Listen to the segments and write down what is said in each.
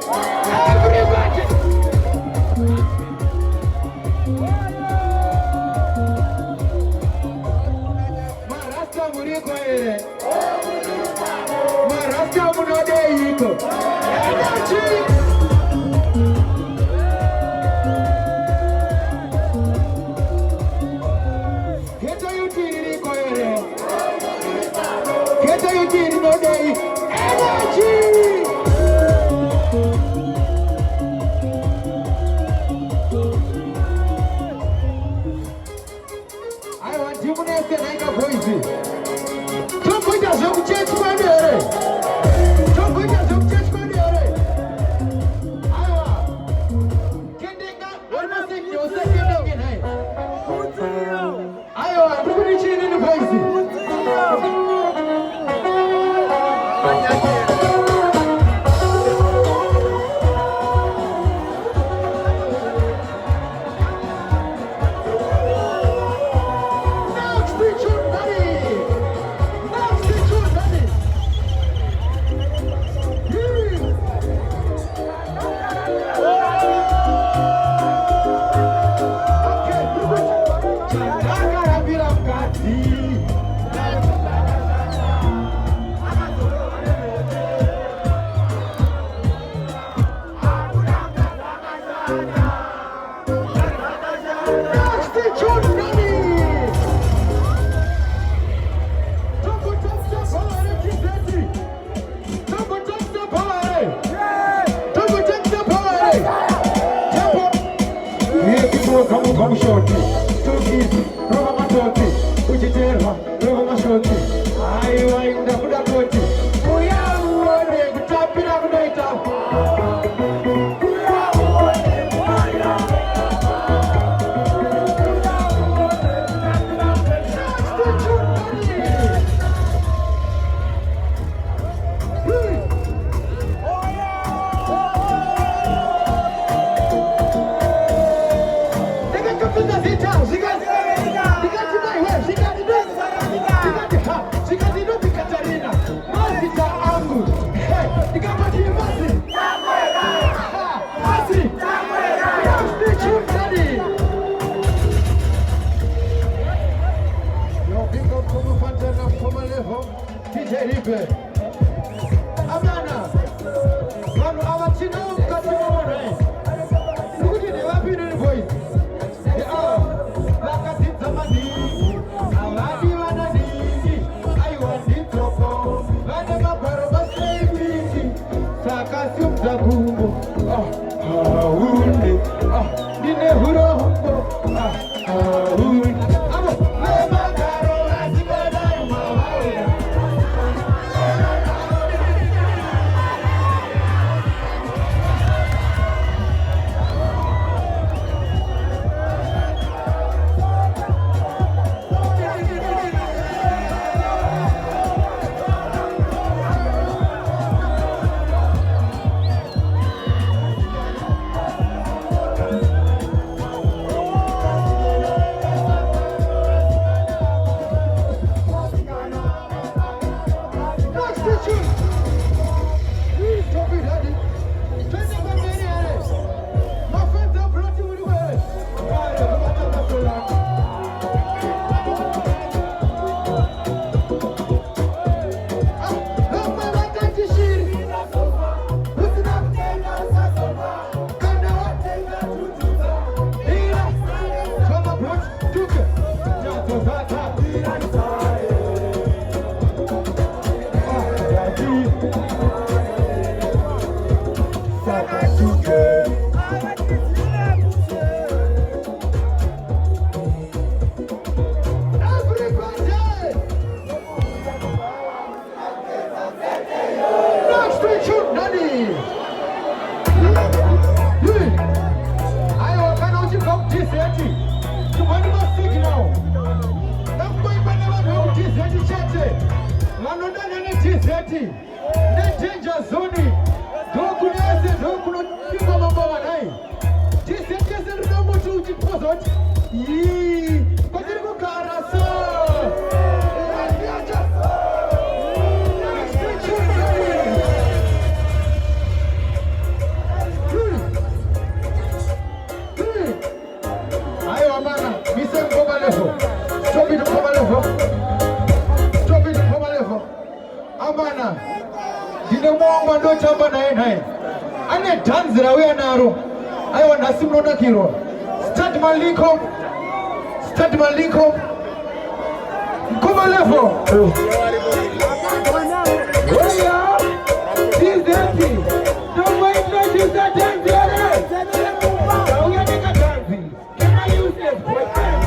Everybody. Marasta muriko ere. Marasta munode iko. Energy. Geta yutiri ko ere. Geta yutiri no day. Energy. Come shorty, too easy, roba matoti, uchiterwa, roba mashoti, aiwa inda kuda koti, uya uone, kutapira kudaita. Uya uone, kuaya. Amana, manu awachina mkati mwana. Nukuti ni wapi ni voice. Wakati zamani, awadi wanadini, aiwandi toko, wade maparo basleipiki, sakasi mzagumu, haunde, nine huro humbo, haunde. Amo, mema karo, azibada umawawe. wangu andotamba naye ane dhanzi rauya naro aiwa nhasi munonakirwa start maliko mkoma level oya tizeti ndomwe introduce dhanzi yare rauya neka dhanzi can I use this boyfriend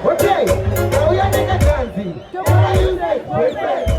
okay, now we are in a dancing. Can I use that boyfriend?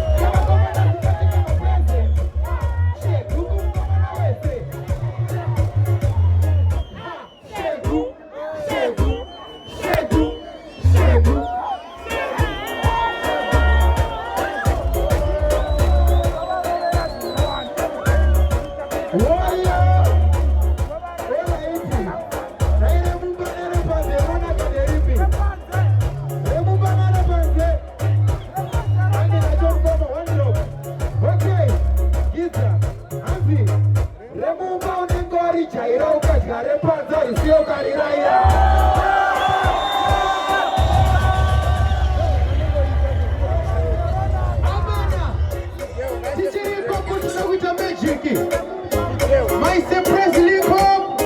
My surprise link up.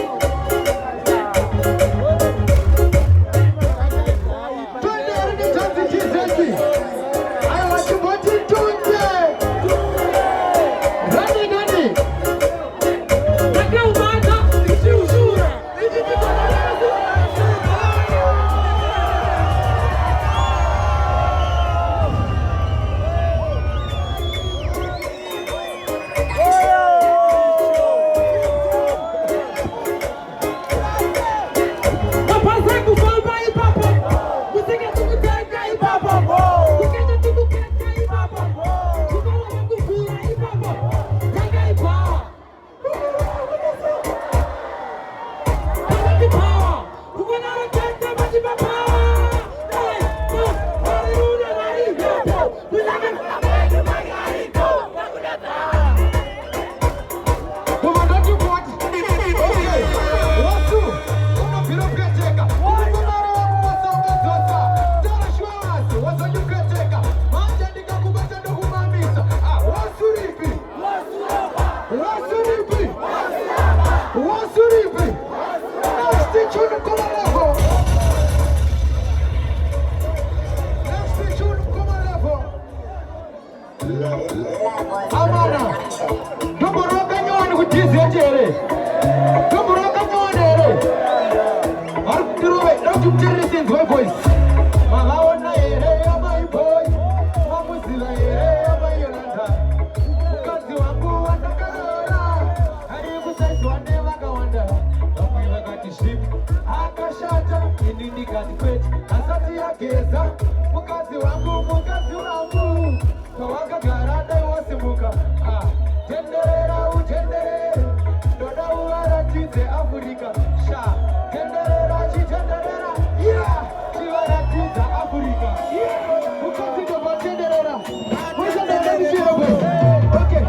I want to put it to Amana, Tomoroka Nyon with this Jerry. Tomoroka Nyon, Mark Duro, don't you tell it in my voice. Malawana, my boy, Mamusila, my Yolanda. Because you are poor and the Canada. And you could say one day like a wonder. Don't you ever got to sleep? Akashata, in Indica, the quit, Asatia Geza, Mukasi Wambu, Mukasi Wambu. Kawaka garada wasimuka tenderera utendere doda uwara tize Afrika sha tenderera chitenderera chiwara tize Afrika ukaziko kwa tenderera mwisha ndezero kwe okay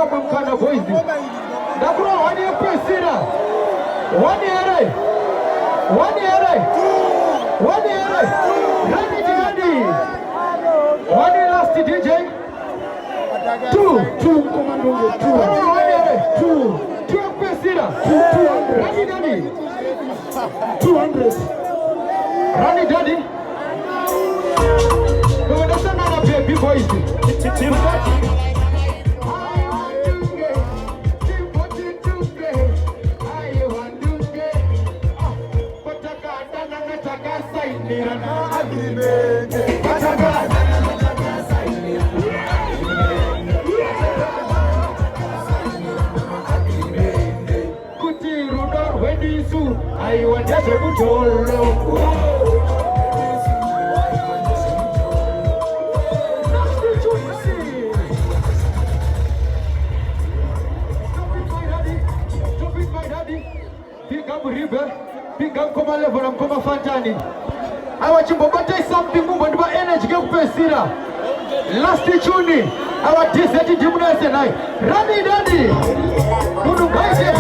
vamwe mukana boys. Ndakura wani yepesira. Wani here. One last DJ. Two pesira. 200. Rani daddy. No, that's another baby boys. I want to pick up river, pick up Koma level and Koma Fantani. I want you to something move on my energy. Last tune, our desert gymnast and I. Rani Daddy, who do buy the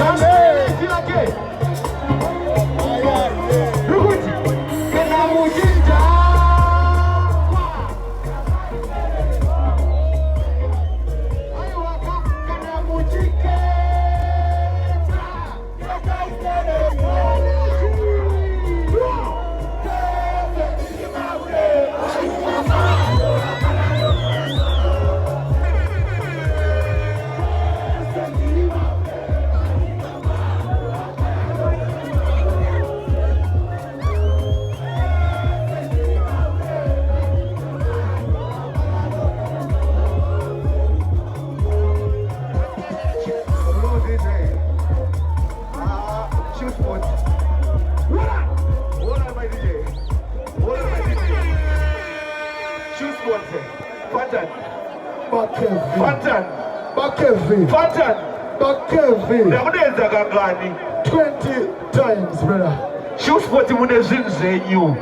Fatan 20 times, brother. Shoe sport in the Zinzenyu.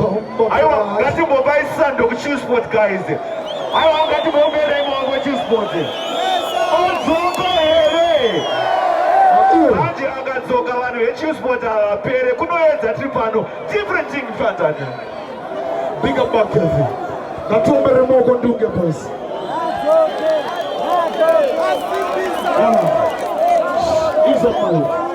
I want to go buy sand of shoe sport guys. I want to go get them on what you sport. Oh, Zoka, hey! Anji Agazoka, one way, shoe sport, Pere, Kunoeza, Tripano, different thing, Fatan. Big up back, Kevin. That's all very more going to do, boys. He's up,